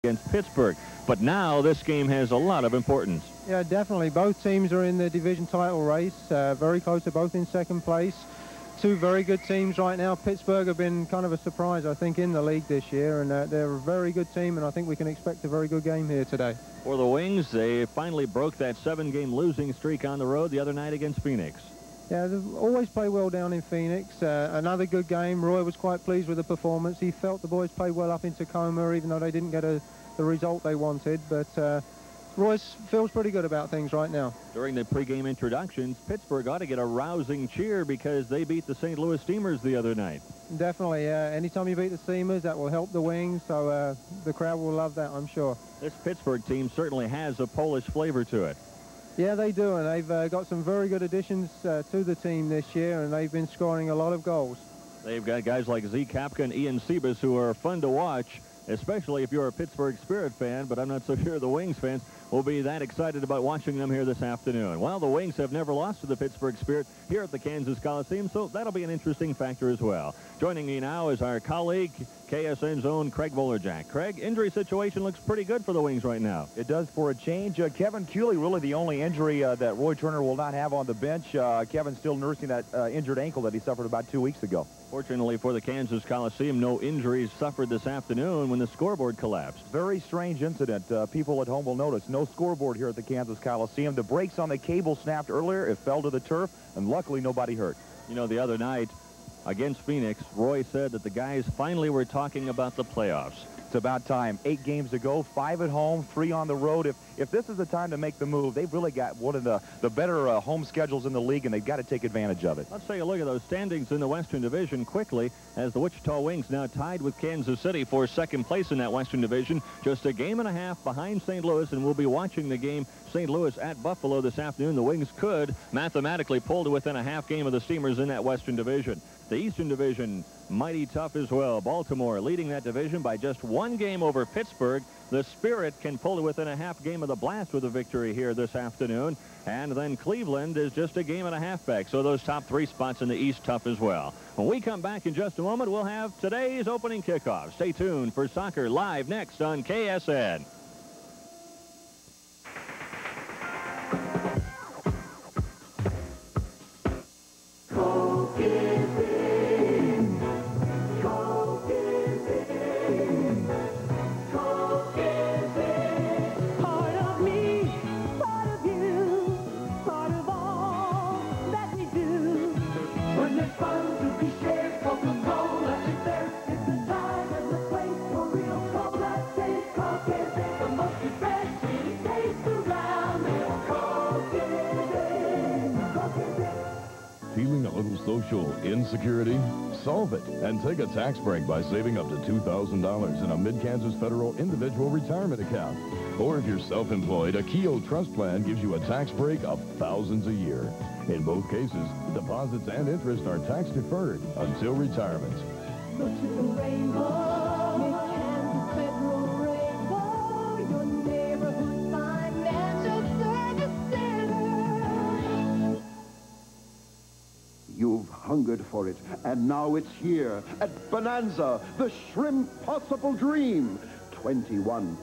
against Pittsburgh. But now this game has a lot of importance. Yeah, definitely. Both teams are in the division title race. Very close. They're both in second place. Two very good teams right now. Pittsburgh have been kind of a surprise, I think, in the league this year, and they're a very good team, and I think we can expect a very good game here today. For the Wings, they finally broke that 7-game losing streak on the road the other night against Phoenix. Yeah, they always play well down in Phoenix. Another good game. Roy was quite pleased with the performance. He felt the boys played well up in Tacoma, even though they didn't get the result they wanted. But Royce feels pretty good about things right now. During the pregame introductions, Pittsburgh ought to get a rousing cheer because they beat the St. Louis Steamers the other night. Definitely. Anytime you beat the Steamers, that will help the Wings, so the crowd will love that, I'm sure. This Pittsburgh team certainly has a Polish flavor to it. Yeah, they do, and they've got some very good additions to the team this year, and they've been scoring a lot of goals. They've got guys like Z. Kapka and Ian Sebas who are fun to watch, especially if you're a Pittsburgh Spirit fan, but I'm not so sure the Wings fans will be that excited about watching them here this afternoon. Well, the Wings have never lost to the Pittsburgh Spirit here at the Kansas Coliseum, so that'll be an interesting factor as well. Joining me now is our colleague, KSN's own Craig Volerjack. Craig, injury situation looks pretty good for the Wings right now. It does for a change. Kevin Cooley, really the only injury that Roy Turner will not have on the bench. Kevin's still nursing that injured ankle that he suffered about 2 weeks ago. Fortunately for the Kansas Coliseum, no injuries suffered this afternoon when the scoreboard collapsed. Very strange incident. People at home will notice. No scoreboard here at the Kansas Coliseum. The brakes on the cable snapped earlier. It fell to the turf, and luckily nobody hurt. You know, the other night against Phoenix, Roy said that the guys finally were talking about the playoffs. It's about time. 8 games to go, 5 at home, 3 on the road. If this is the time to make the move, they've really got one of the better home schedules in the league, and they've got to take advantage of it. Let's take a look at those standings in the Western Division quickly, as the Wichita Wings now tied with Kansas City for second place in that Western Division, just a game and a half behind St. Louis, and we'll be watching the game St. Louis at Buffalo this afternoon. The Wings could mathematically pull to within a half game of the Steamers in that Western Division. The Eastern Division, mighty tough as well. Baltimore leading that division by just 1 game over Pittsburgh. The Spirit can pull to within a half game of the Blast with a victory here this afternoon. And then Cleveland is just a game and a half back. So those top 3 spots in the East tough as well. When we come back in just a moment, we'll have today's opening kickoff. Stay tuned for Soccer Live next on KSN. Feeling a little social insecurity? Solve it and take a tax break by saving up to $2,000 in a Mid-Kansas Federal Individual Retirement Account. Or if you're self-employed, a Keogh Trust Plan gives you a tax break of thousands a year. In both cases, deposits and interest are tax deferred until retirement. Look to the rainbow, Mid-Kansas Federal Rainbow, your neighborhood financial service center. You've hungered for it, and now it's here at Bonanza, the shrimp-possible dream. 21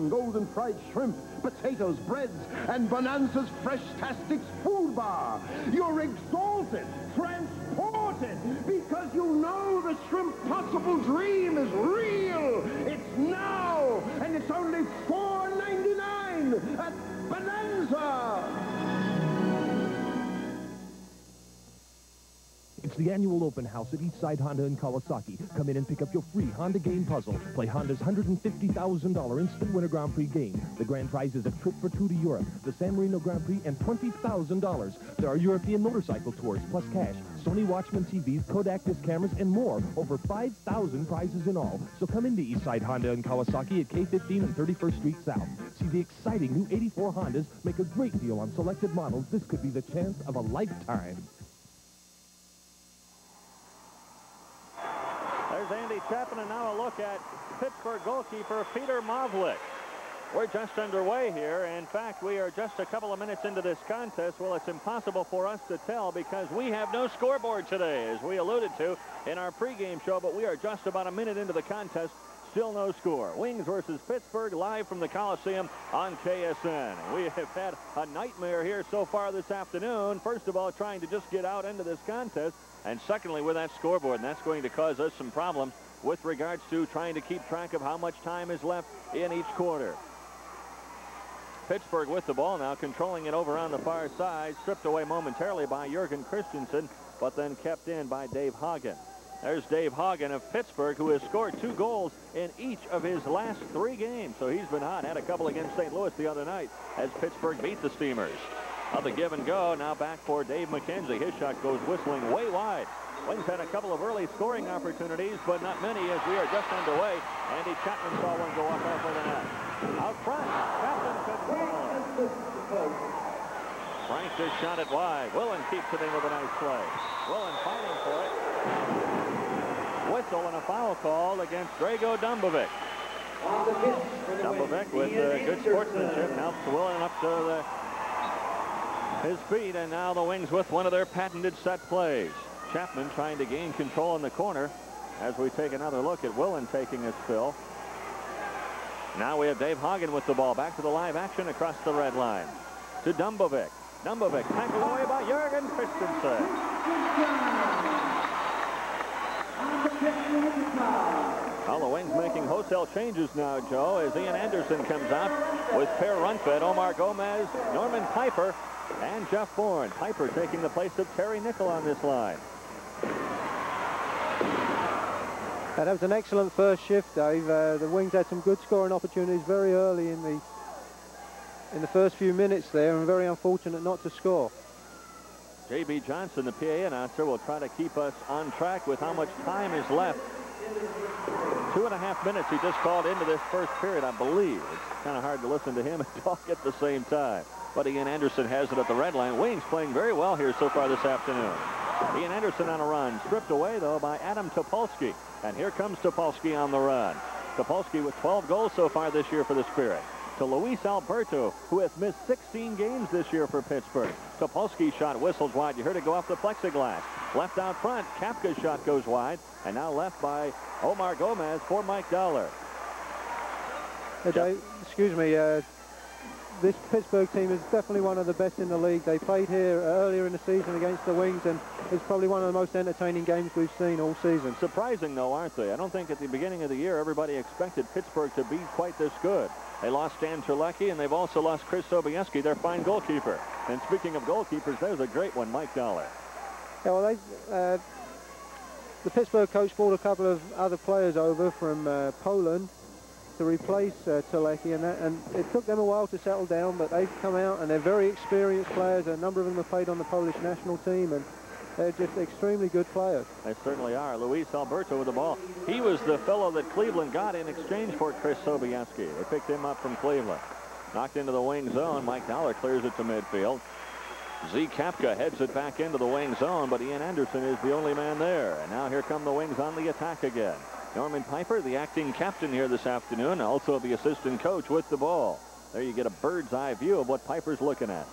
golden fried shrimp, potatoes, breads, and Bonanza's Fresh-Tastics food bar. You're exalted, transported, because you know the shrimp-possible dream is real. It's now, and it's only $4.99 at Bonanza. It's the annual open house at Eastside Honda in Kawasaki. Come in and pick up your free Honda game puzzle. Play Honda's $150,000 instant Winter Grand Prix game. The grand prize is a trip for 2 to Europe, the San Marino Grand Prix, and $20,000. There are European motorcycle tours, plus cash, Sony Watchman TVs, Kodak disc cameras, and more. Over 5,000 prizes in all. So come into Eastside Honda in Kawasaki at K15 and 31st Street South. See the exciting new 84 Hondas make a great deal on selected models. This could be the chance of a lifetime. There's Andy Chapman, and now a look at Pittsburgh goalkeeper Peter Mavlik. We're just underway here. In fact, we are just a couple of minutes into this contest. Well, it's impossible for us to tell because we have no scoreboard today, as we alluded to in our pregame show, but we are just about a minute into the contest. still no score. Wings versus Pittsburgh, live from the Coliseum on KSN. We have had a nightmare here so far this afternoon. First of all, trying to just get out into this contest, and secondly, with that scoreboard, and that's going to cause us some problems with regards to trying to keep track of how much time is left in each quarter. Pittsburgh with the ball now, controlling it over on the far side, stripped away momentarily by Jurgen Christensen, but then kept in by Dave Hagen. There's Dave Hagen of Pittsburgh, who has scored 2 goals in each of his last 3 games. So he's been hot. Had a couple against St. Louis the other night as Pittsburgh beat the Steamers. Now the give and go. Now back for Dave McKenzie. His shot goes whistling way wide. Wings had a couple of early scoring opportunities, but not many as we are just underway. Andy Chapman saw one go off over the net. Out front, Chapman could goal. Frank just shot it wide. Willen keeps it in with a nice play. Willen fighting for it. Whistle and a foul call against Drago Dumbovic. Dumbovic with good sportsmanship helps Willen up to his feet, and now the Wings with one of their patented set plays. Chapman trying to gain control in the corner as we take another look at Willen taking his fill. Now we have Dave Hagen with the ball. Back to the live action across the red line. To Dumbovic. Dumbovic tackled away by Jurgen Christensen. Well, the Wings making wholesale changes now, Joe, as Ian Anderson comes out with Per Rundfeld, Omar Gomez, Norman Piper, and Jeff Bourne. Piper taking the place of Terry Nickel on this line. That was an excellent first shift, Dave. The Wings had some good scoring opportunities very early in the first few minutes there, and very unfortunate not to score. J.B. Johnson, the PA announcer, will try to keep us on track with how much time is left. 2.5 minutes he just called into this first period, I believe. It's kind of hard to listen to him and talk at the same time. But Ian Anderson has it at the red line. Wings playing very well here so far this afternoon. Ian Anderson on a run, stripped away, though, by Adam Topolsky. And here comes Topolsky on the run. Topolsky with 12 goals so far this year for the Spirit. To Luis Alberto, who has missed 16 games this year for Pittsburgh. Topolsky's shot whistles wide. You heard it go off the plexiglass. Left out front. Kapka's shot goes wide. And now left by Omar Gomez for Mike Dollar. Excuse me. This Pittsburgh team is definitely one of the best in the league. They played here earlier in the season against the Wings, and it's probably one of the most entertaining games we've seen all season. Surprising, though, aren't they? I don't think at the beginning of the year everybody expected Pittsburgh to be quite this good. They lost Stan Terlecki, and they've also lost Chris Sobieski, their fine goalkeeper. And speaking of goalkeepers, there's a great one, Mike Dollar. Yeah, well, the Pittsburgh coach brought a couple of other players over from Poland to replace Terlecki, and it took them a while to settle down, but they've come out and they're very experienced players. A number of them have played on the Polish national team, and they're just extremely good players. They certainly are. Luis Alberto with the ball. He was the fellow that Cleveland got in exchange for Chris Sobieski. They picked him up from Cleveland. Knocked into the wing zone. Mike Dollar clears it to midfield. Z. Kapka heads it back into the wing zone, but Ian Anderson is the only man there. And now here come the Wings on the attack again. Norman Piper, the acting captain here this afternoon, also the assistant coach with the ball. There you get a bird's eye view of what Piper's looking at.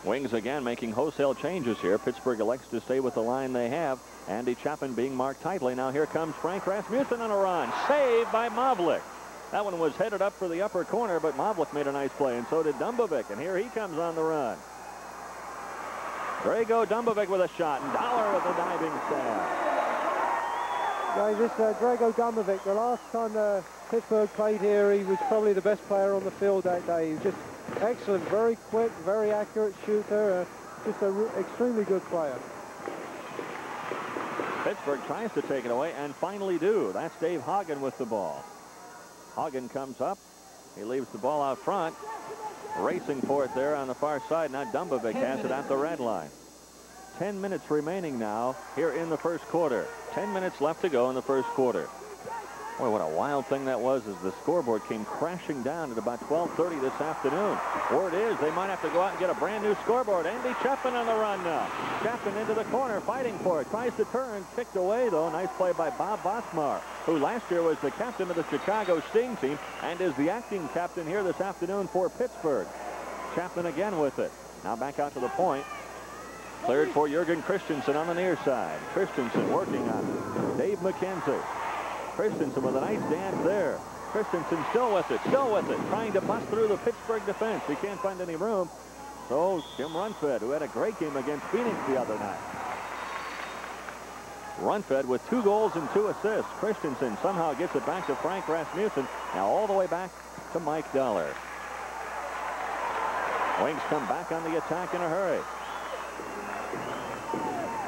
Wings again making wholesale changes here. Pittsburgh elects to stay with the line they have. Andy Chapman being marked tightly. Now here comes Frank Rasmussen on a run. Saved by Mavlik. That one was headed up for the upper corner, but Mavlik made a nice play, and so did Dumbovic. And here he comes on the run. Drago Dumbovic with a shot, and Dollar with a diving stab. Guys, this Drago Dumbovic, the last time Pittsburgh played here, he was probably the best player on the field that day. He was just excellent, very quick, very accurate shooter, just an extremely good player. Pittsburgh tries to take it away and finally do. That's Dave Hagen with the ball. Hagen comes up. He leaves the ball out front. Racing for it there on the far side. Now Dumbovic has it at the red line. 10 minutes remaining now here in the first quarter. 10 minutes left to go in the first quarter. Boy, what a wild thing that was as the scoreboard came crashing down at about 12:30 this afternoon. Word is they might have to go out and get a brand new scoreboard. Andy Chapman on the run now. Chapman into the corner, fighting for it. Tries to turn, kicked away, though. Nice play by Bob Bosmar, who last year was the captain of the Chicago Sting team and is the acting captain here this afternoon for Pittsburgh. Chapman again with it. Now back out to the point. Cleared for Jurgen Christensen on the near side. Christensen working on it. Dave McKenzie. Christensen with a nice dance there. Christensen still with it, trying to bust through the Pittsburgh defense. He can't find any room. So Jim Runfed, who had a great game against Phoenix the other night. Runfed with 2 goals and 2 assists. Christensen somehow gets it back to Frank Rasmussen. Now all the way back to Mike Dollar. Wings come back on the attack in a hurry.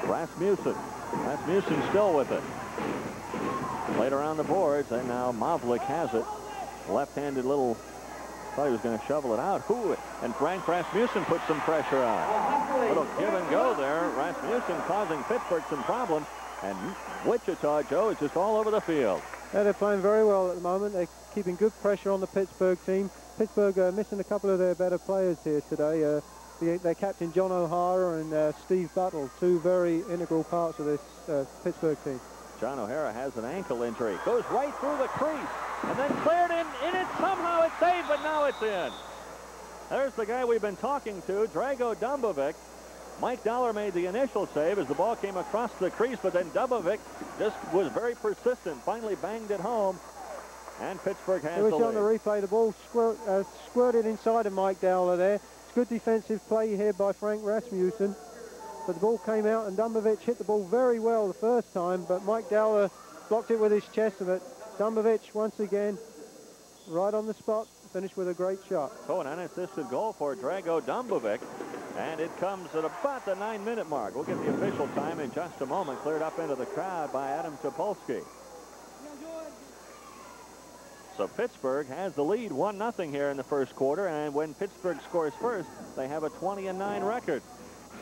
Rasmussen still with it. Played around the boards, and now Mavlik has it. Left-handed little, thought he was going to shovel it out. And Frank Rasmussen put some pressure on. Little give and go there. Rasmussen causing Pittsburgh some problems. And Wichita, Joe, is just all over the field. Yeah, they're playing very well at the moment. They're keeping good pressure on the Pittsburgh team. Pittsburgh missing a couple of their better players here today. Their captain John O'Hara and Steve Buttle, 2 very integral parts of this Pittsburgh team. John O'Hara has an ankle injury. Goes right through the crease. And then cleared in it. Somehow it's saved, but now it's in. There's the guy we've been talking to, Drago Dumbovic. Mike Dollar made the initial save as the ball came across the crease, but then Dumbovic just was very persistent, finally banged it home, and Pittsburgh has the lead. It was on the replay. The ball squirted inside of Mike Dollar there. It's good defensive play here by Frank Rasmussen. But the ball came out, and Dumbovic hit the ball very well the first time, but Mike Dollar blocked it with his chest of it. Dumbovic, once again, right on the spot, finished with a great shot. So an unassisted goal for Drago Dumbovic, and it comes at about the 9-minute mark. We'll get the official time in just a moment, cleared up into the crowd by Adam Topolsky. So Pittsburgh has the lead 1-0 here in the first quarter, and when Pittsburgh scores first, they have a 20-9 record.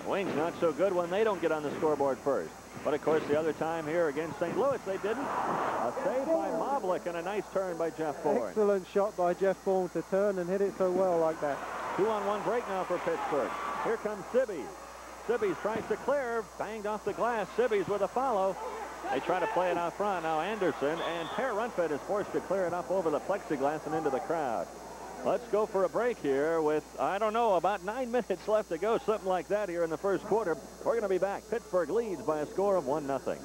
The Wings not so good when they don't get on the scoreboard first. But of course the other time here against St. Louis they didn't. A save by Mavlik and a nice turn by Jeff Bourne. Excellent shot by Jeff Bourne to turn and hit it so well like that. 2-on-1 break now for Pittsburgh. Here comes Sibbies. Sibbies tries to clear, banged off the glass. Sibbies with a follow. They try to play it out front. Now Anderson, and Per Runfed is forced to clear it up over the plexiglass and into the crowd. Let's go for a break here with, I don't know, about 9 minutes left to go, something like that here in the first quarter. We're going to be back. Pittsburgh leads by a score of 1-0.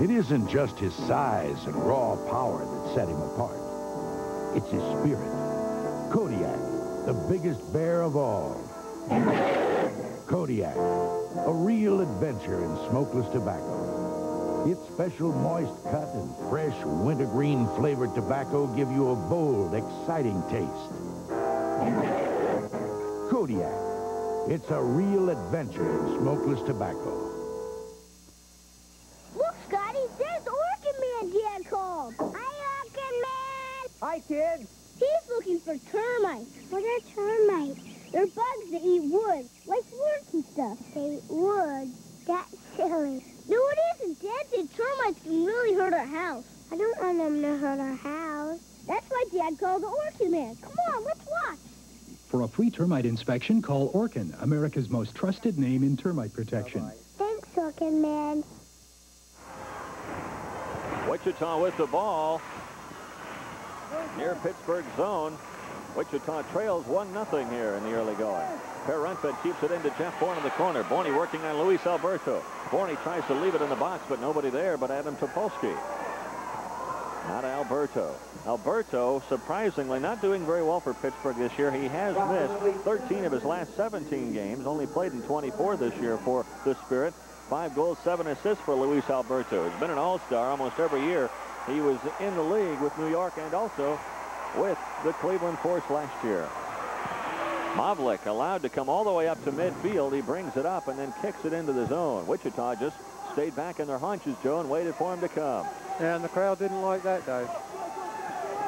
It isn't just his size and raw power that set him apart. It's his spirit. Kodiak, the biggest bear of all. Kodiak, a real adventure in smokeless tobacco. Its special moist cut and fresh wintergreen flavored tobacco give you a bold, exciting taste. Kodiak, it's a real adventure in smokeless tobacco. Look, Scotty, there's Orchid Man Dad called. Hi, Orchid Man. Hi, kids. He's looking for termites. What are termites? They're bugs that eat wood, like worms and stuff. They eat wood? That's silly. No, it isn't. Dad said termites can really hurt our house. I don't want them to hurt our house. That's why Dad called the Orchid Man. Come on, let's watch. For a free termite inspection, call Orkin, America's most trusted name in termite protection. Thanks, Orchid Man. Wichita with the ball near Pittsburgh zone. Wichita trails 1-0 here in the early going. Per Runfed keeps it into Jeff Bourne in the corner. Bourne working on Luis Alberto. Bourne tries to leave it in the box, but nobody there but Adam Topolsky. Not Alberto. Alberto, surprisingly, not doing very well for Pittsburgh this year. He has missed 13 of his last 17 games. Only played in 24 this year for the Spirit. 5 goals, 7 assists for Luis Alberto. He's been an all-star almost every year. He was in the league with New York and also with the Cleveland Force last year. Mavlik allowed to come all the way up to midfield. He brings it up and then kicks it into the zone. Wichita just stayed back in their haunches, Joe, and waited for him to come. Yeah, and the crowd didn't like that, Dave.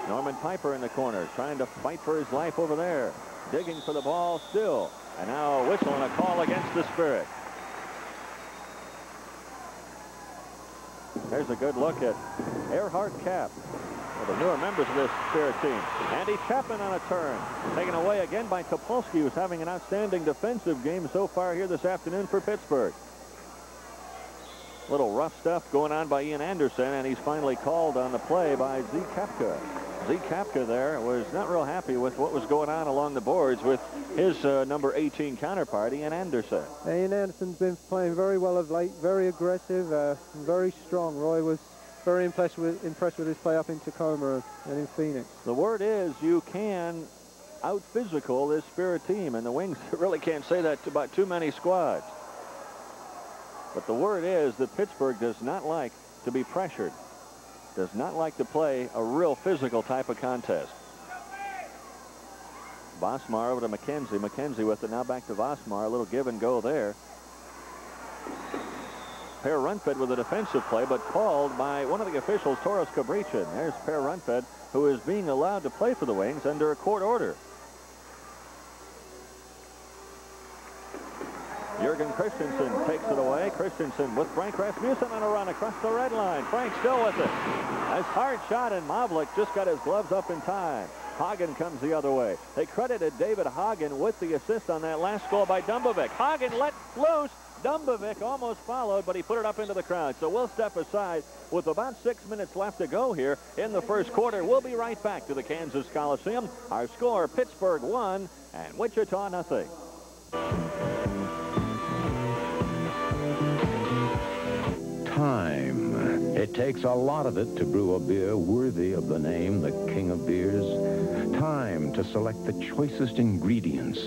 Norman Piper in the corner, trying to fight for his life over there. Digging for the ball still. And now a whistle and a call against the Spirit. There's a good look at Earhart Cap, one of the newer members of this Spirit team. Andy Chapman on a turn. Taken away again by Topolsky, who's having an outstanding defensive game so far here this afternoon for Pittsburgh. Little rough stuff going on by Ian Anderson, and he's finally called on the play by Z. Kepka. Zeke Kapka there was not real happy with what was going on along the boards with his number 18 counterpart, Ian Anderson. Ian Anderson's been playing very well of late, very aggressive, very strong. Roy was very impressed with his play up in Tacoma and in Phoenix. The word is you can out-physical this Spirit team, and the Wings really can't say that about too many squads. But the word is that Pittsburgh does not like to be pressured, does not like to play a real physical type of contest. Vosmar over to McKenzie. McKenzie with it now back to Vosmar. A little give and go there. Per Runfed with a defensive play, but called by one of the officials, Toros Cabrichin. There's Per Runfed, who is being allowed to play for the Wings under a court order. Jurgen Christensen takes it away. Christensen with Frank Rasmussen on a run across the red line. Frank still with it. Nice hard shot, and Mavlik just got his gloves up in time. Hagen comes the other way. They credited David Hagen with the assist on that last goal by Dumbovic. Hagen let loose. Dumbovic almost followed, but he put it up into the crowd. So we'll step aside with about 6 minutes left to go here in the first quarter. We'll be right back to the Kansas Coliseum. Our score, Pittsburgh 1 and Wichita 0. Time. It takes a lot of it to brew a beer worthy of the name, the king of beers. Time to select the choicest ingredients.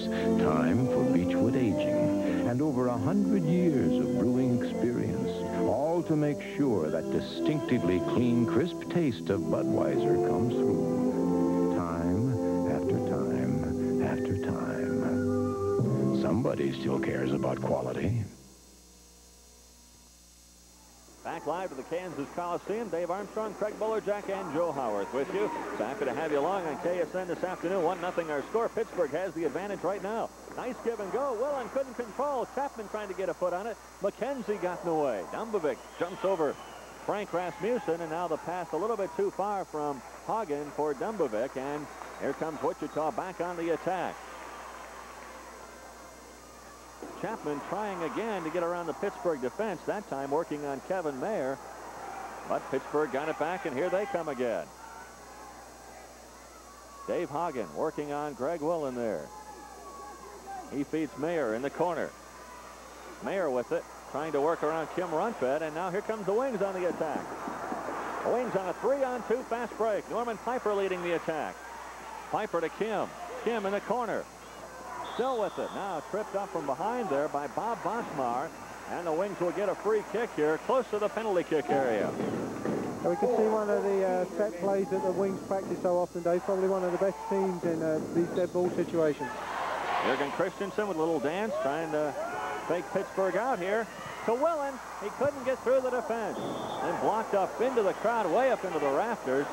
Time for Beechwood aging. And over 100 years of brewing experience. All to make sure that distinctively clean, crisp taste of Budweiser comes through. Time after time after time. Somebody still cares about quality. Back live to the Kansas Coliseum. Dave Armstrong, Craig Bullerjack, and Joe Howarth with you. So happy to have you along on KSN this afternoon. 1-0 our score. Pittsburgh has the advantage right now. Nice give and go. Willen couldn't control. Chapman trying to get a foot on it. McKenzie got in the way. Dumbovic jumps over Frank Rasmussen, and now the pass a little bit too far from Hagen for Dumbovic, and here comes Wichita back on the attack. Chapman trying again to get around the Pittsburgh defense, that time working on Kevin Mayer. But Pittsburgh got it back, and here they come again. Dave Hagen working on Greg Willen there. He feeds Mayer in the corner. Mayer with it, trying to work around Kim Runfed, and now here comes the Wings on the attack. The Wings on a 3-on-2 fast break. Norman Piper leading the attack. Piper to Kim. Kim in the corner. Still with it. Now tripped up from behind there by Bob Vosmar. And the Wings will get a free kick here close to the penalty kick area. So we can see one of the set plays that the Wings practice so often, Dave. Probably one of the best teams in these dead ball situations. Jurgen Christensen with a little dance trying to fake Pittsburgh out here. To Willen. He couldn't get through the defense. And blocked up into the crowd, way up into the rafters.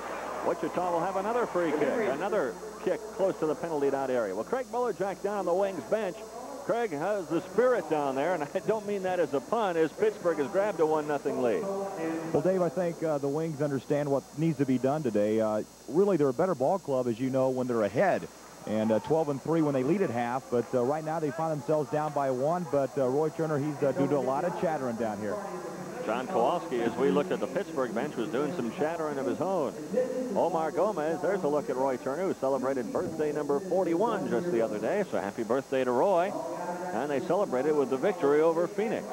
Wichita will have another free kick. Another kick close to the penalty dot area. Well, Craig Bullerjack down on the Wings bench. Craig has the spirit down there, and I don't mean that as a pun, as Pittsburgh has grabbed a 1-0 lead. Well, Dave, I think the Wings understand what needs to be done today. Really, they're a better ball club, as you know, when they're ahead. And 12-3 when they lead at half. But right now they find themselves down by 1. But Roy Turner, he's due to a lot of chattering down here. John Kowalski, as we looked at the Pittsburgh bench, was doing some chattering of his own. Omar Gomez, there's a look at Roy Turner, who celebrated birthday number 41 just the other day. So happy birthday to Roy. And they celebrated with the victory over Phoenix.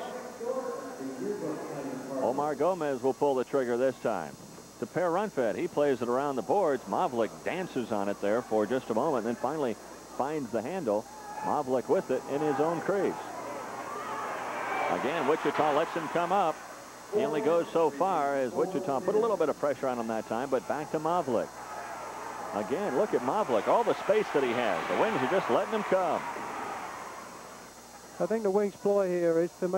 Omar Gomez will pull the trigger this time. To Per Runfed, he plays it around the boards. Mavlik dances on it there for just a moment, and then finally finds the handle. Mavlik with it in his own crease. Again, Wichita lets him come up. He only goes so far as Wichita put a little bit of pressure on him that time, but back to Mavlik. Again, look at Mavlik, all the space that he has. The Wings are just letting him come. I think the Wings' ploy here is to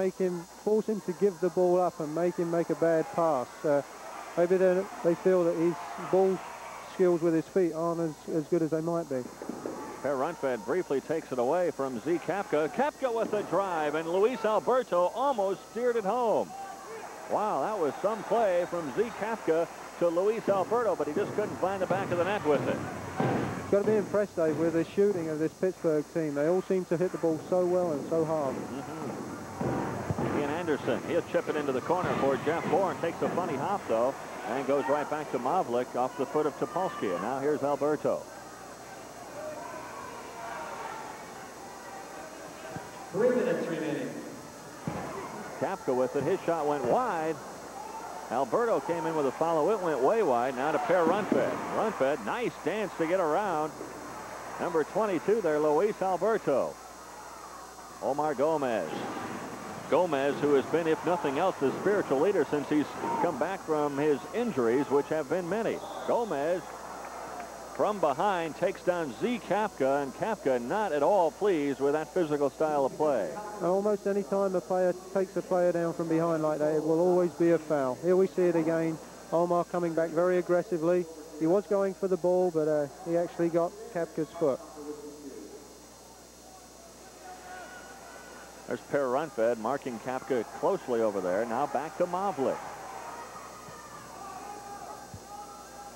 force him to give the ball up and make him make a bad pass. Maybe they feel that his ball skills with his feet aren't as good as they might be. Per Runfed briefly takes it away from Zeke Kapka. Kapka with a drive, and Luis Alberto almost steered it home. Wow, that was some play from Zeke Kapka to Luis Alberto, but he just couldn't find the back of the net with it. You've got to be impressed, Dave, with the shooting of this Pittsburgh team. They all seem to hit the ball so well and so hard. Ian Anderson, he'll chip it into the corner for Jeff Bourne. Takes a funny hop, though. And goes right back to Mavlik off the foot of Topolsky. And now here's Alberto. 3 minutes remaining. Kapka with it. His shot went wide. Alberto came in with a follow. It went way wide. Now to pair Runfed. Runfed, nice dance to get around. Number 22 there, Luis Alberto. Omar Gomez. Gomez, who has been, if nothing else, the spiritual leader since he's come back from his injuries, which have been many. Gomez, from behind, takes down Z. Kapka, and Kapka not at all pleased with that physical style of play. Almost any time a player takes a player down from behind like that, it will always be a foul. Here we see it again. Omar coming back very aggressively. He was going for the ball, but he actually got Kapka's foot. There's Per Runfed marking Kapka closely over there. Now back to Mavlik.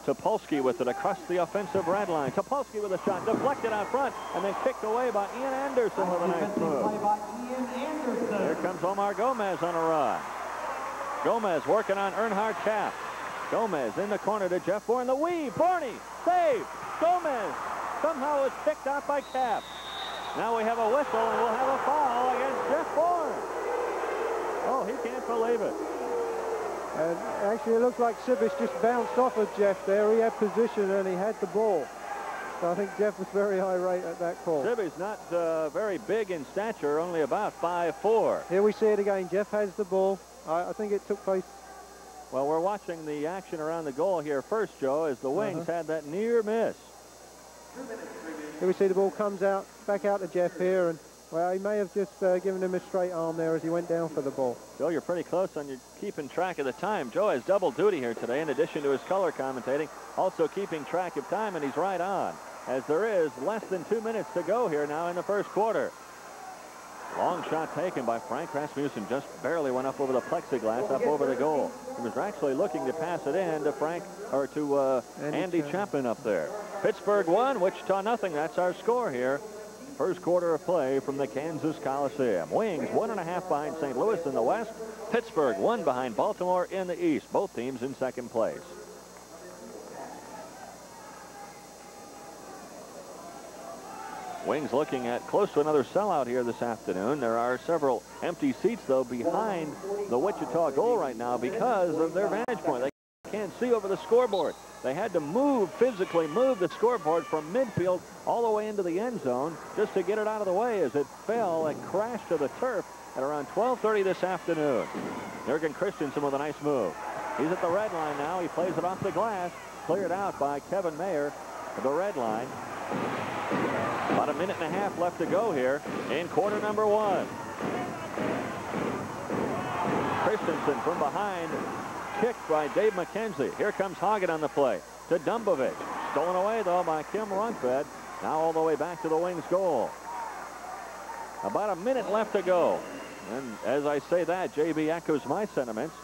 Topolsky with it across the offensive red line. Topolsky with a shot deflected out front and then kicked away by Ian Anderson with a nice move. Here comes Omar Gomez on a run. Gomez working on Earnhardt Kapp. Gomez in the corner to Jeff Bourne. The weave. Bourne save. Gomez somehow is picked out by Kapp. Now we have a whistle and we'll have a foul against Jeff Bourne. Oh, he can't believe it. And actually, it looks like Sibis just bounced off of Jeff there. He had position and he had the ball. So I think Jeff was very irate at that call. Sibis not very big in stature, only about 5'4". Here we see it again. Jeff has the ball. I think it took place. Well, we're watching the action around the goal here first, Joe, as the Wings had that near miss. Here we see the ball comes out, back out to Jeff here, and well, he may have just given him a straight arm there as he went down for the ball. Joe, you're pretty close on your keeping track of the time. Joe has double duty here today in addition to his color commentating, also keeping track of time, and he's right on, as there is less than 2 minutes to go here now in the first quarter. Long shot taken by Frank Rasmussen, just barely went up over the plexiglass, up over the goal. He was actually looking to pass it in to Frank, or to Andy Chapman up there. Pittsburgh 1, Wichita nothing. That's our score here. First quarter of play from the Kansas Coliseum. Wings 1.5 behind St. Louis in the west. Pittsburgh 1 behind Baltimore in the east. Both teams in second place. Wings looking at close to another sellout here this afternoon. There are several empty seats, though, behind the Wichita goal right now because of their vantage point. They can't see over the scoreboard. They had to physically move the scoreboard from midfield all the way into the end zone just to get it out of the way as it fell and crashed to the turf at around 12:30 this afternoon. Jurgen Christensen with a nice move. He's at the red line now. He plays it off the glass. Cleared out by Kevin Mayer at the red line. About a minute and a half left to go here in quarter number 1. Christensen from behind, kicked by Dave McKenzie. Here comes Hagen on the play to Dumbovic. Stolen away, though, by Kim Runfed. Now all the way back to the Wings goal. About a minute left to go. And as I say that, JB echoes my sentiments.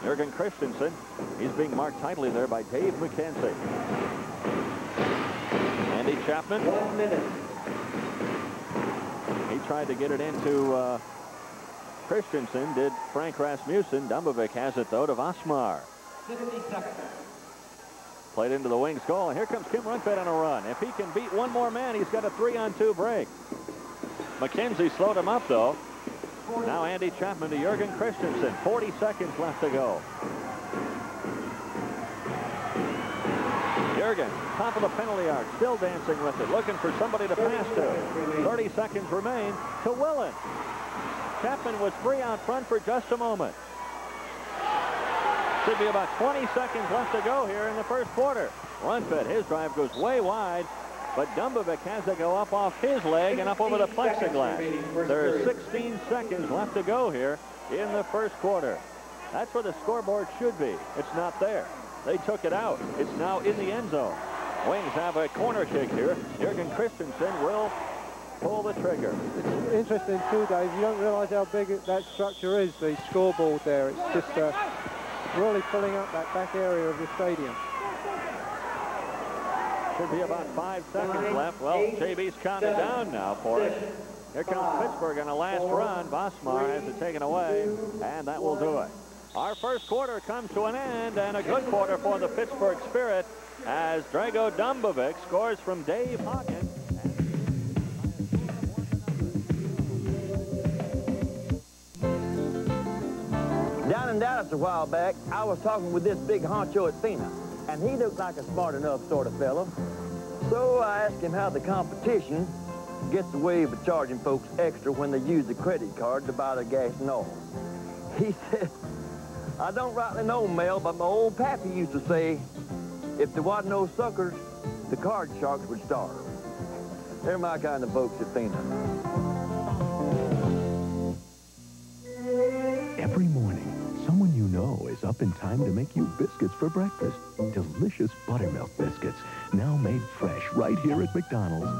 Jurgen Christensen, he's being marked tightly there by Dave McKenzie. Andy Chapman. 1 minute. He tried to get it into Christensen, did Frank Rasmussen. Dumbovic has it, though, to Vosmar. 60 seconds. Played into the Wings goal, and here comes Kim Runfed on a run. If he can beat one more man, he's got a 3-on-2 break. McKenzie slowed him up, though. Now Andy Chapman to Jurgen Christensen. 40 seconds left to go. Jurgen, top of the penalty arc, still dancing with it, looking for somebody to pass to. 30 seconds remain to Willen. Chapman was free out front for just a moment. Should be about 20 seconds left to go here in the first quarter. Runfed, his drive goes way wide, but Dumbovic has to go up off his leg and up over the plexiglass. There are 16 seconds left to go here in the first quarter. That's where the scoreboard should be. It's not there. They took it out. It's now in the end zone. Wings have a corner kick here. Jurgen Christensen will pull the trigger. It's interesting too, Dave. You don't realize how big that structure is, the scoreboard there. It's just really filling up that back area of the stadium. Should be about 5 seconds left. Well, JB's counting down now for it. Here comes Pittsburgh on a last run. Vosmar has it taken away, and that will do it. Our first quarter comes to an end, and a good quarter for the Pittsburgh Spirit as Drago Dumbovic scores from Dave Hawkins. Down in Dallas a while back, I was talking with this big honcho at FINA, and he looked like a smart enough sort of fellow. So I asked him how the competition gets away with charging folks extra when they use a credit card to buy their gas and oil. He said, I don't rightly know, Mel, but my old pappy used to say, if there wasn't no suckers, the card sharks would starve. They're my kind of folks at FINA. Every morning, someone you know is up in time to make you biscuits for breakfast. Delicious buttermilk biscuits, now made fresh right here at McDonald's.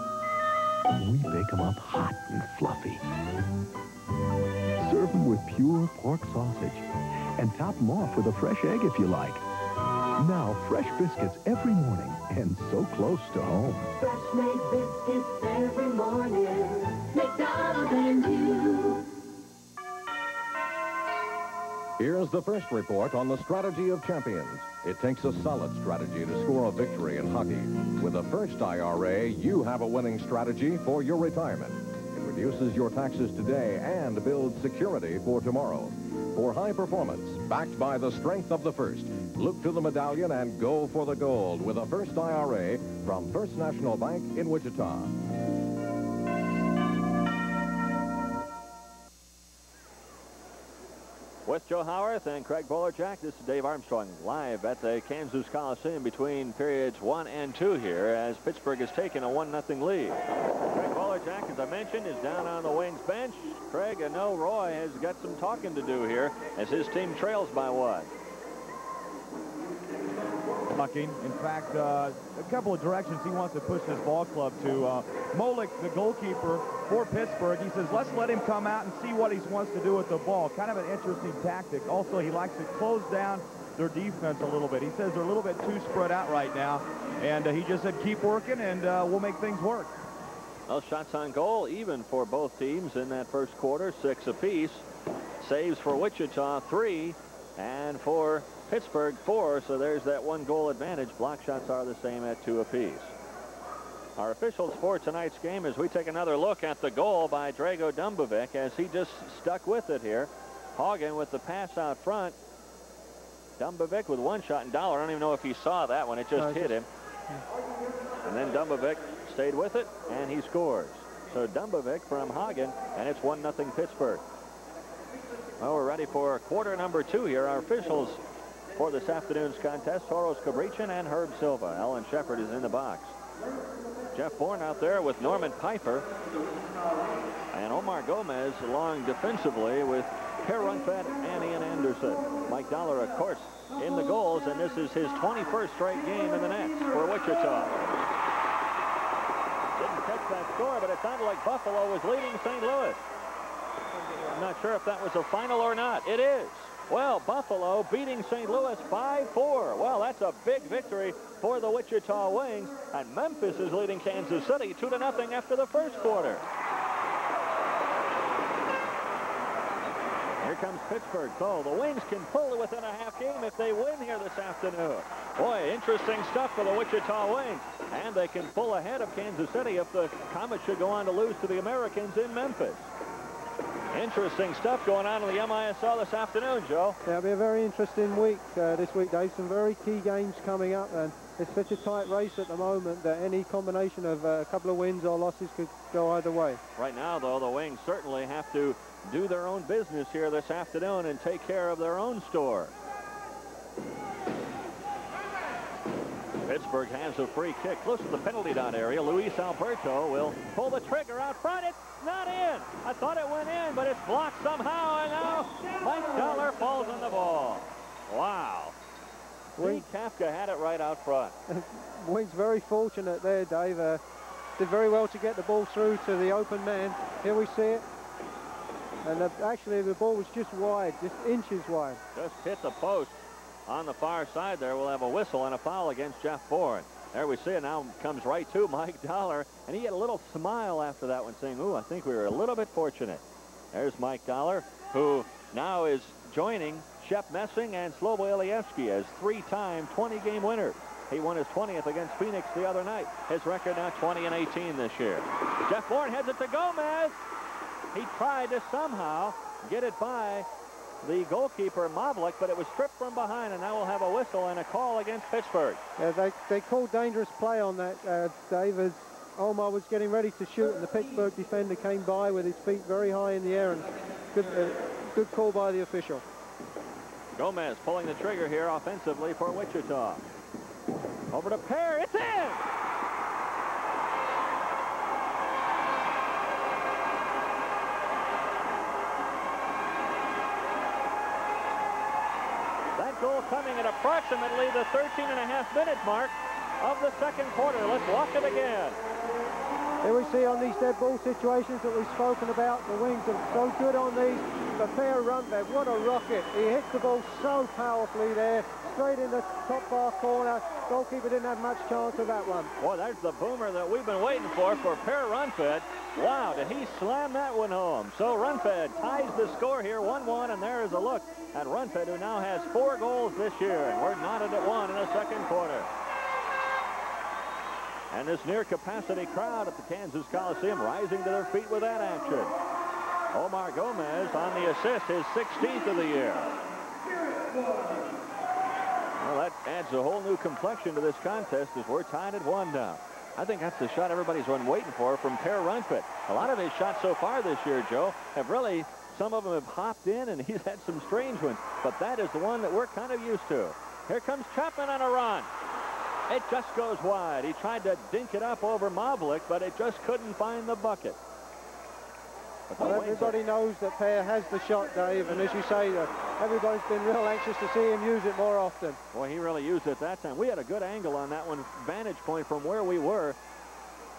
We bake them up hot and fluffy. Serve them with pure pork sausage. And top them off with a fresh egg if you like. Now, fresh biscuits every morning and so close to home. Fresh made biscuits every morning. McDonald's and you. Here's the first report on the strategy of champions. It takes a solid strategy to score a victory in hockey. With the first IRA, you have a winning strategy for your retirement. It reduces your taxes today and builds security for tomorrow. For high performance, backed by the strength of the first, look to the medallion and go for the gold with a first IRA from First National Bank in Wichita. With Joe Howarth and Craig Bolerjack, this is Dave Armstrong live at the Kansas Coliseum between periods 1 and 2 here as Pittsburgh has taken a 1-0 lead. Craig Bolerjack, as I mentioned, is down on the Wings bench. Craig, I know Roy has got some talking to do here as his team trails by 1. Talking. In fact, a couple of directions he wants to push this ball club to. Molik, the goalkeeper for Pittsburgh, he says, let's let him come out and see what he wants to do with the ball. Kind of an interesting tactic. Also, he likes to close down their defense a little bit. He says they're a little bit too spread out right now. And he just said, keep working, and we'll make things work. Well, shots on goal even for both teams in that first quarter, 6 apiece. Saves for Wichita, 3, and for Pittsburgh, 4, so there's that 1-goal advantage. Block shots are the same at 2 apiece. Our officials for tonight's game as we take another look at the goal by Drago Dumbovic as he just stuck with it here. Hagen with the pass out front. Dumbovic with 1 shot, and Dollar, I don't even know if he saw that one. It just hit him. And then Dumbovic stayed with it, and he scores. So Dumbovic from Hagen, and it's 1-0 Pittsburgh. Well, we're ready for quarter number 2 here. Our officials for this afternoon's contest, Toros Cabrichin and Herb Silva. Alan Shepard is in the box. Jeff Bourne out there with Norman Piper. And Omar Gomez along defensively with Per Rundfeld and Ian Anderson. Mike Dollar, of course, in the goals, and this is his 21st straight game in the nets for Wichita. Didn't catch that score, but it sounded like Buffalo was leading St. Louis. I'm not sure if that was a final or not. It is. Well, Buffalo beating St. Louis 5-4. Well, that's a big victory for the Wichita Wings. And Memphis is leading Kansas City 2-0 after the first quarter. Here comes Pittsburgh. So the Wings can pull it within a half game if they win here this afternoon. Boy, interesting stuff for the Wichita Wings. And they can pull ahead of Kansas City if the Comets should go on to lose to the Americans in Memphis. Interesting stuff going on in the MISL this afternoon, Joe. Yeah, it'll be a very interesting week this week, Dave. Some very key games coming up, and it's such a tight race at the moment that any combination of a couple of wins or losses could go either way. Right now, though, the Wings certainly have to do their own business here this afternoon and take care of their own store. Pittsburgh has a free kick close to the penalty dot area. Luis Alberto will pull the trigger out front. It's not in. I thought it went in, but it's blocked somehow, and now Mike Dollar falls on the ball. Wow. Steve Kafka had it right out front. Wings very fortunate there, Dave. Did very well to get the ball through to the open man. Here we see it. And actually, the ball was just wide, just inches wide. Just hit the post. On the far side there, we'll have a whistle and a foul against Jeff Bourne. There we see it now, comes right to Mike Dollar, and he had a little smile after that one, saying, ooh, I think we were a little bit fortunate. There's Mike Dollar, who now is joining Shep Messing and Slobo Ilievsky as 3-time 20-game winners. He won his 20th against Phoenix the other night. His record now 20-18 this year. Jeff Bourne heads it to Gomez. He tried to somehow get it by the goalkeeper, Mavlik, but it was stripped from behind, and now we'll have a whistle and a call against Pittsburgh. Yeah, they called dangerous play on that, Dave, as Omar was getting ready to shoot, and the Pittsburgh defender came by with his feet very high in the air, and good call by the official. Gomez pulling the trigger here offensively for Wichita. Over to Pear, it's in! That goal coming at approximately the 13.5-minute mark of the second quarter. Let's watch it again. Here we see on these dead ball situations that we've spoken about, the Wings are so good on these. The Pear run there, what a rocket. He hits the ball so powerfully there, straight in the top far corner. Goalkeeper didn't have much chance of that one. Boy, there's the boomer that we've been waiting for Pear Runfed. Wow, did he slam that one home. So Runfed ties the score here, 1-1, and there is a look at Runfed, who now has 4 goals this year, and we're knotted at 1 in the second quarter. And this near-capacity crowd at the Kansas Coliseum rising to their feet with that action. Omar Gomez on the assist, his 16th of the year. Well, that adds a whole new complexion to this contest as we're tied at 1 now. I think that's the shot everybody's been waiting for from Pear Runfed. A lot of his shots so far this year, Joe, have really, some of them have hopped in, and he's had some strange ones. But that is the one that we're kind of used to. Here comes Chapman on a run. It just goes wide. He tried to dink it up over Mavlik, but it just couldn't find the bucket. Well, everybody knows that Pear has the shot, Dave, and as you say, everybody's been real anxious to see him use it more often. Boy, he really used it that time. We had a good angle on that one, vantage point from where we were,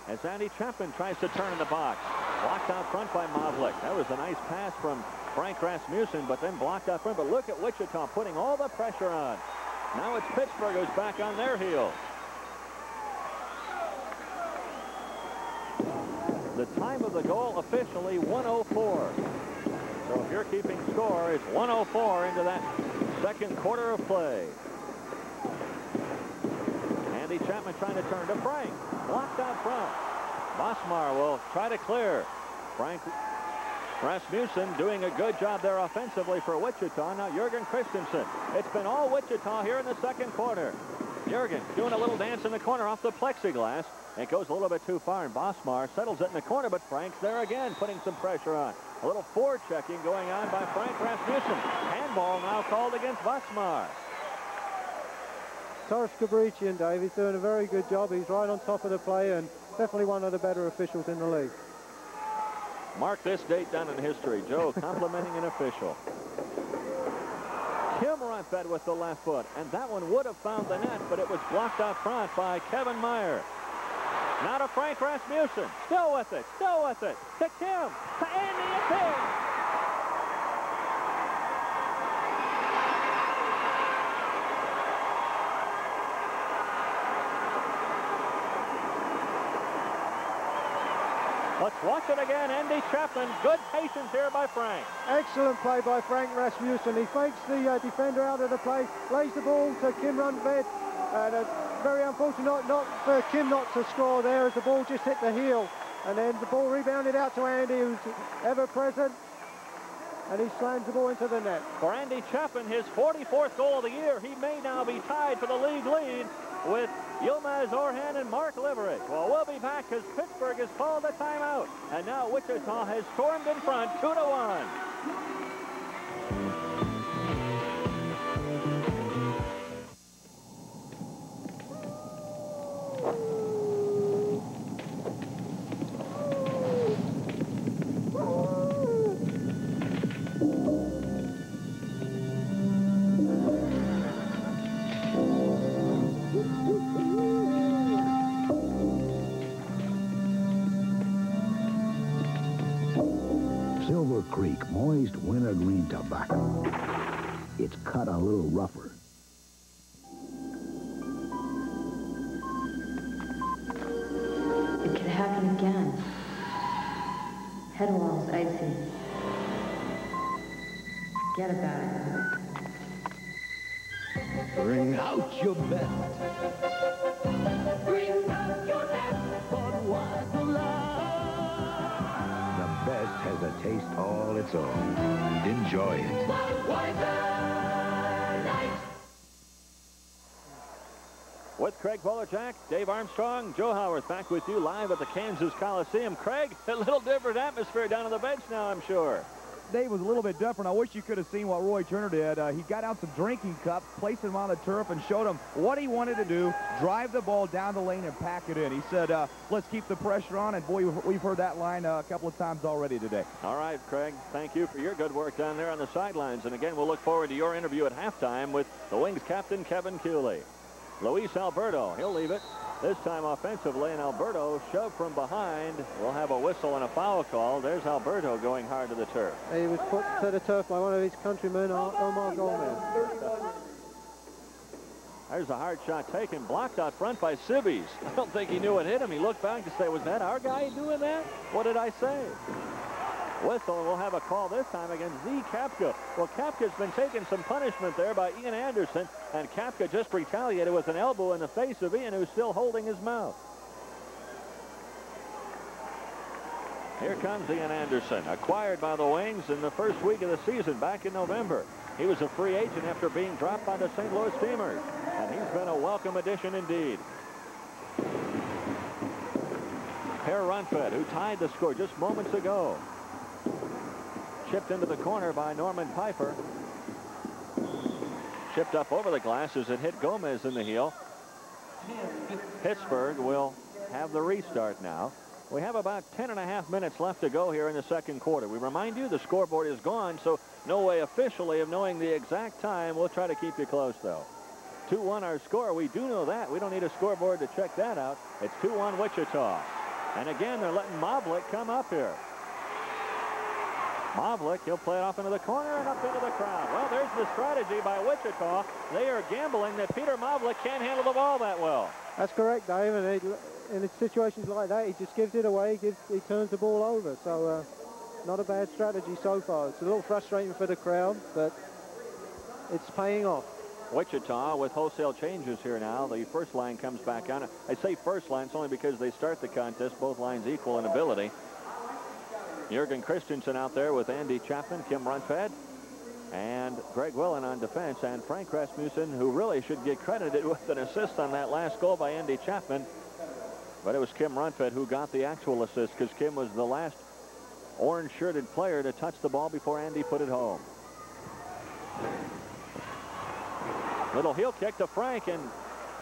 as Andy Chapman tries to turn in the box. Blocked out front by Mavlik. That was a nice pass from Frank Rasmussen, but then blocked out front. But look at Wichita putting all the pressure on. Now it's Pittsburgh who's back on their heels. The time of the goal officially 1:04. So if you're keeping score, it's 1:04 into that second quarter of play. Andy Chapman trying to turn to Frank. Blocked out front. Bosmar will try to clear. Frank Rasmussen doing a good job there offensively for Wichita. Now Jurgen Christensen. It's been all Wichita here in the second quarter. Jurgen doing a little dance in the corner off the plexiglass. It goes a little bit too far, and Bosmar settles it in the corner, but Frank's there again, putting some pressure on. A little forechecking going on by Frank Rasmussen. Handball now called against Bosmar. Torres Gabrichian, Dave, he's doing a very good job. He's right on top of the play and definitely one of the better officials in the league. Mark this date down in history. Joe complimenting an official. Kim Runfed with the left foot, and that one would have found the net, but it was blocked out front by Kevin Meyer. Now to Frank Rasmussen. Still with it. Still with it. To Kim. To Andy. It's in. Let's watch it again. Andy Chapman. Good patience here by Frank. Excellent play by Frank Rasmussen. He fakes the defender out of the play, lays the ball to Kim Runfed. And very unfortunate not for Kim not to score there, as the ball just hit the heel. And then the ball rebounded out to Andy, who's ever present. And he slams the ball into the net. For Andy Chapman, his 44th goal of the year. He may now be tied for the league lead with Yilmaz Orhan and Mark Liverich. Well, we'll be back because Pittsburgh has called a timeout. And now Wichita has stormed in front 2-1. Silver Creek moist wintergreen tobacco. It's cut a little rougher. It could happen again. Head wall's icy. Forget about it. Bring out your best. Bring out your best. Budweiser Light. The best has a taste all its own. Enjoy it. Budweiser Light. With Craig Wolochak, Dave Armstrong, Joe Howarth back with you live at the Kansas Coliseum. Craig, a little different atmosphere down on the bench now, I'm sure. Dave was a little bit different. I wish you could have seen what Roy Turner did. He got out some drinking cups, placed them on the turf, and showed them what he wanted to do, drive the ball down the lane and pack it in. He said, let's keep the pressure on, and boy, we've heard that line a couple of times already today. All right, Craig, thank you for your good work down there on the sidelines. And again, we'll look forward to your interview at halftime with the Wings captain, Kevin Cooley. Luis Alberto, he'll leave it. This time offensively, and Alberto shoved from behind. We'll have a whistle and a foul call. There's Alberto going hard to the turf. He was put to the turf by one of his countrymen, Omar Gomez. There's a hard shot taken, blocked out front by Sibbies. I don't think he knew it hit him. He looked back to say, was that our guy doing that? What did I say? Whistle, and we'll have a call this time against Z. Kapka. Well, Kapka's been taking some punishment there by Ian Anderson, and Kapka just retaliated with an elbow in the face of Ian, who's still holding his mouth. Here comes Ian Anderson, acquired by the Wings in the first week of the season back in November. He was a free agent after being dropped by the St. Louis Steamers, and he's been a welcome addition indeed. Per Runfed, who tied the score just moments ago. Chipped into the corner by Norman Piper. Chipped up over the glass as it hit Gomez in the heel. Pittsburgh will have the restart now. We have about 10.5 minutes left to go here in the second quarter. We remind you the scoreboard is gone, so no way officially of knowing the exact time. We'll try to keep you close, though. 2-1 our score. We do know that. We don't need a scoreboard to check that out. It's 2-1 Wichita. And again, they're letting Mavlik come up here. Mavlik, he'll play it off into the corner and up into the crowd. Well, there's the strategy by Wichita. They are gambling that Peter Mavlik can't handle the ball that well. That's correct, Dave. And in situations like that, he just gives it away. He turns the ball over. So not a bad strategy so far. It's a little frustrating for the crowd, but it's paying off. Wichita with wholesale changes here now. The first line comes back on. I say first line, it's only because they start the contest. Both lines equal in ability. Jurgen Christensen out there with Andy Chapman, Kim Runfed, and Greg Willen on defense, and Frank Rasmussen, who really should get credited with an assist on that last goal by Andy Chapman. But it was Kim Runfed who got the actual assist, because Kim was the last orange-shirted player to touch the ball before Andy put it home. Little heel kick to Frank, and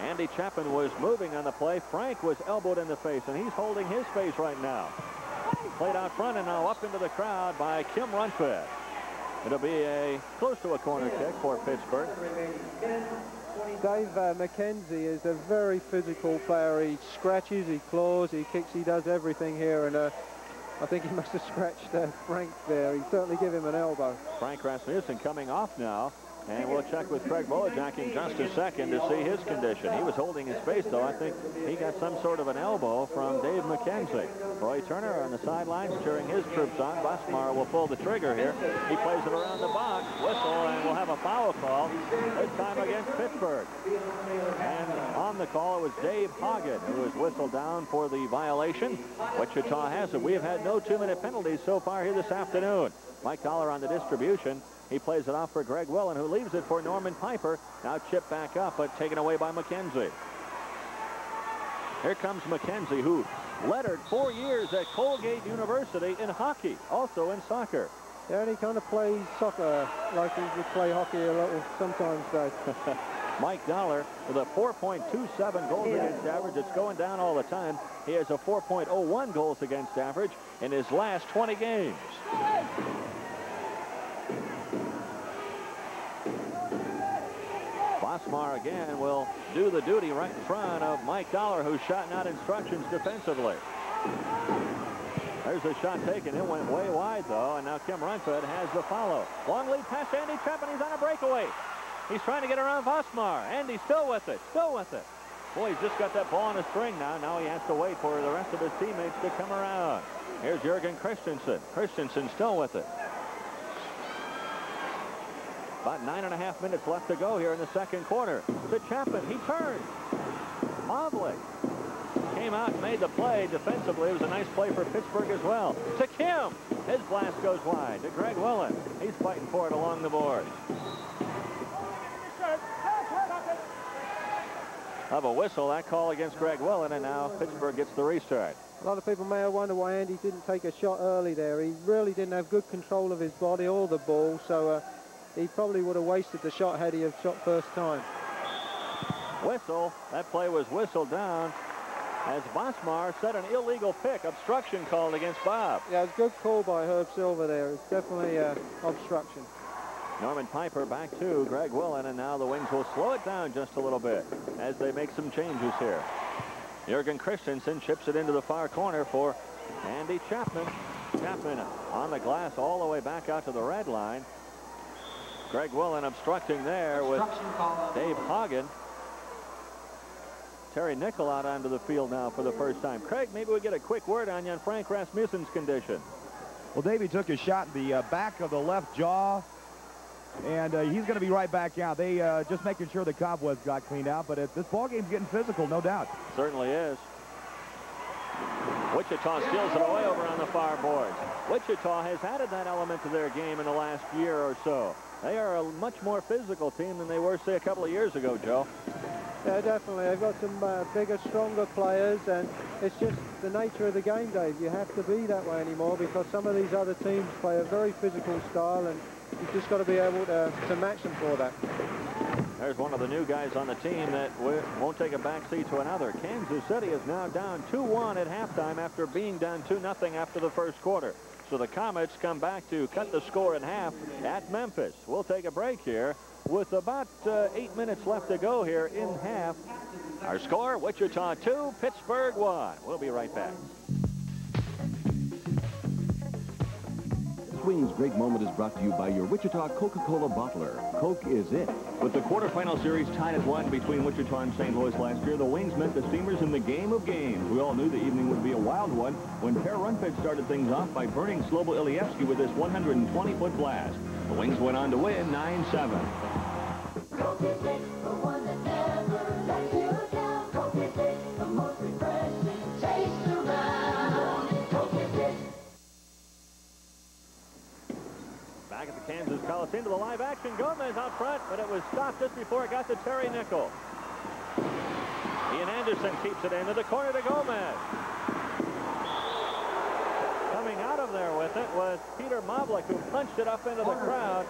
Andy Chapman was moving on the play. Frank was elbowed in the face, and he's holding his face right now. Played out front and now up into the crowd by Kim Runfed. It'll be close to a corner kick for Pittsburgh. Dave McKenzie is a very physical player. He scratches, he claws, he kicks, he does everything here. And I think he must have scratched Frank there. He certainly gave him an elbow. Frank Rasmussen coming off now. And we'll check with Craig Wolochak in just a second to see his condition. He was holding his face, though. I think he got some sort of an elbow from Dave McKenzie. Roy Turner on the sidelines cheering his troops on. Busmar will pull the trigger here. He plays it around the box. Whistle, and we'll have a foul call. This time against Pittsburgh. And on the call, it was Dave Hoggett who was whistled down for the violation. Wichita has it. We have had no 2-minute penalties so far here this afternoon. Mike Dollar on the distribution. He plays it off for Greg Willen, who leaves it for Norman Piper. Now chipped back up, but taken away by McKenzie. Here comes McKenzie, who lettered 4 years at Colgate University in hockey, also in soccer. Yeah, and he kind of plays soccer like he would play hockey a little sometimes, Dave. Mike Dollar with a 4.27 goals against average. It's going down all the time. He has a 4.01 goals against average in his last 20 games. Bosmar again will do the duty right in front of Mike Dollar, who's shouting out instructions defensively. There's a shot taken. It went way wide, though, and now Kim Runfed has the follow. Long lead pass to Andy Chapman. He's on a breakaway. He's trying to get around Bosmar. Andy's still with it. Still with it. Boy, he's just got that ball on a string now. Now he has to wait for the rest of his teammates to come around. Here's Jurgen Christensen. Christensen still with it. About 9.5 minutes left to go here in the second quarter. To Chapman. He turned. Mavlik came out and made the play defensively. It was a nice play for Pittsburgh as well. To Kim. His blast goes wide. To Greg Willen. He's fighting for it along the boards. Of a whistle, that call against Greg Willen, and now Pittsburgh gets the restart. A lot of people may have wondered why Andy didn't take a shot early there. He really didn't have good control of his body or the ball, so he probably would have wasted the shot had he have shot first time. Whistle. That play was whistled down as Bosmar set an illegal pick. Obstruction called against Bob. Yeah, it was a good call by Herb Silver there. It's definitely obstruction. Norman Piper back to Greg Willen, and now the Wings will slow it down just a little bit as they make some changes here. Jurgen Christensen chips it into the far corner for Andy Chapman. Chapman on the glass all the way back out to the red line. Greg Willen obstructing there with Dave Hagen. Terry Nickel out onto the field now for the first time. Craig, maybe we get a quick word on you on Frank Rasmussen's condition. Well, Davey took a shot in the back of the left jaw, and he's going to be right back out. They just making sure the cobwebs got cleaned out, but this ball game's getting physical, no doubt. Certainly is. Wichita steals it away over on the far boards. Wichita has added that element to their game in the last year or so. They are a much more physical team than they were, say, a couple of years ago, Joe. Yeah, definitely. They've got some bigger, stronger players, and it's just the nature of the game, Dave. You have to be that way anymore because some of these other teams play a very physical style, and you've just got to be able to match them for that. There's one of the new guys on the team that won't take a backseat to another. Kansas City is now down 2-1 at halftime after being down 2-0 after the first quarter. So the Comets come back to cut the score in half at Memphis. We'll take a break here with about 8 minutes left to go here in half. Our score, Wichita 2, Pittsburgh 1. We'll be right back. Swing's great moment is brought to you by your Wichita Coca-Cola bottler. Coke is it. With the quarterfinal series tied at 1 between Wichita and St. Louis last year, the Wings met the Steamers in the game of games. We all knew the evening would be a wild one when Per Runfeld started things off by burning Slobo Ilievsky with this 120-foot blast. The Wings went on to win 9-7. Coke is it, the one that never lets you down. Coke is it, the most refreshing taste around. Coke is it. Back at the Kansas Coliseum to the live action. Gomez out front, but it was stopped just before it got to Terry Nickel. Ian Anderson keeps it into the corner to Gomez. Coming out of there with it was Peter Mavlik, who punched it up into the crowd.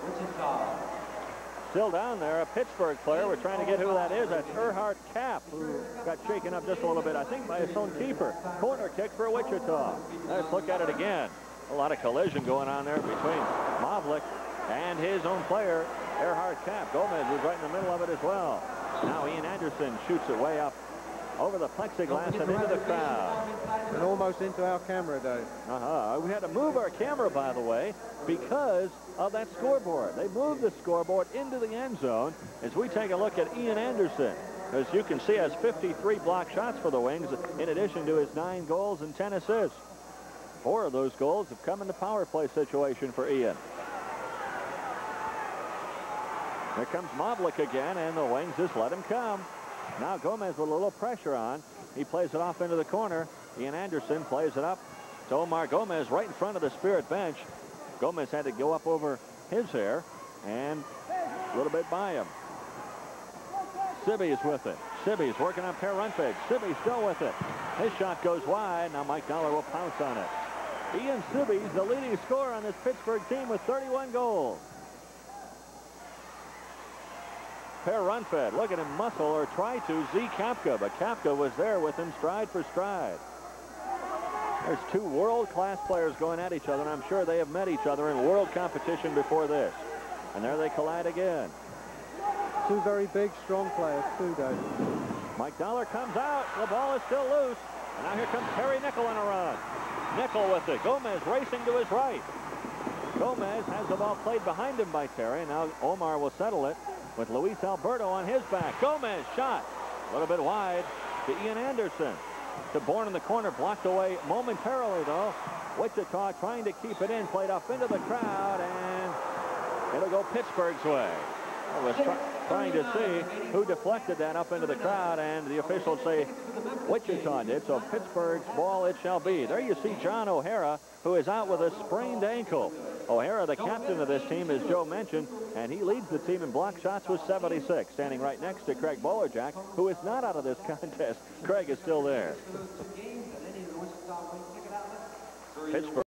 Still down there, a Pittsburgh player. We're trying to get who that is. That's Erhard Kapp, who got shaken up just a little bit, I think, by his own keeper. Corner kick for Wichita. Let's look at it again. A lot of collision going on there between Mavlik and his own player, Erhard Kapp. Gomez was right in the middle of it as well. Now Ian Anderson shoots it way up over the plexiglass and into the crowd. And almost into our camera, Dave. We had to move our camera, by the way, because of that scoreboard. They moved the scoreboard into the end zone as we take a look at Ian Anderson. As you can see, has 53 block shots for the Wings, in addition to his 9 goals and 10 assists. 4 of those goals have come in the power play situation for Ian. Here comes Mavlik again, and the Wings just let him come. Now Gomez with a little pressure on. He plays it off into the corner. Ian Anderson plays it up to Omar Gomez right in front of the Spirit bench. Gomez had to go up over his hair and a little bit by him. Sibby's with it. Sibby's working on Per Runfeld. Sibby's still with it. His shot goes wide. Now Mike Dollar will pounce on it. Ian Sibby's the leading scorer on this Pittsburgh team with 31 goals. Per Runfeld, look at him muscle or try to Z Kapka, but Kapka was there with him stride for stride. There's 2 world-class players going at each other, and I'm sure they have met each other in world competition before this. And there they collide again. 2 very big, strong players, too, Dave. Mike Dollar comes out. The ball is still loose. And now here comes Terry Nickel on a run. Nickel with it. Gomez racing to his right. Gomez has the ball played behind him by Terry. Now Omar will settle it with Luis Alberto on his back. Gomez shot a little bit wide to Ian Anderson. To Bourne in the corner, blocked away momentarily, though. Wichita trying to keep it in, played up into the crowd, and It'll go Pittsburgh's way. I was trying to see who deflected that up into the crowd, and the officials say Wichita did, so Pittsburgh's ball it shall be. There you see John O'Hara, who is out with a sprained ankle. O'Hara, the captain of this team, as Joe mentioned, and he leads the team in block shots with 76, standing right next to Craig Bolerjack, who is not out of this contest. Craig is still there. Pittsburgh.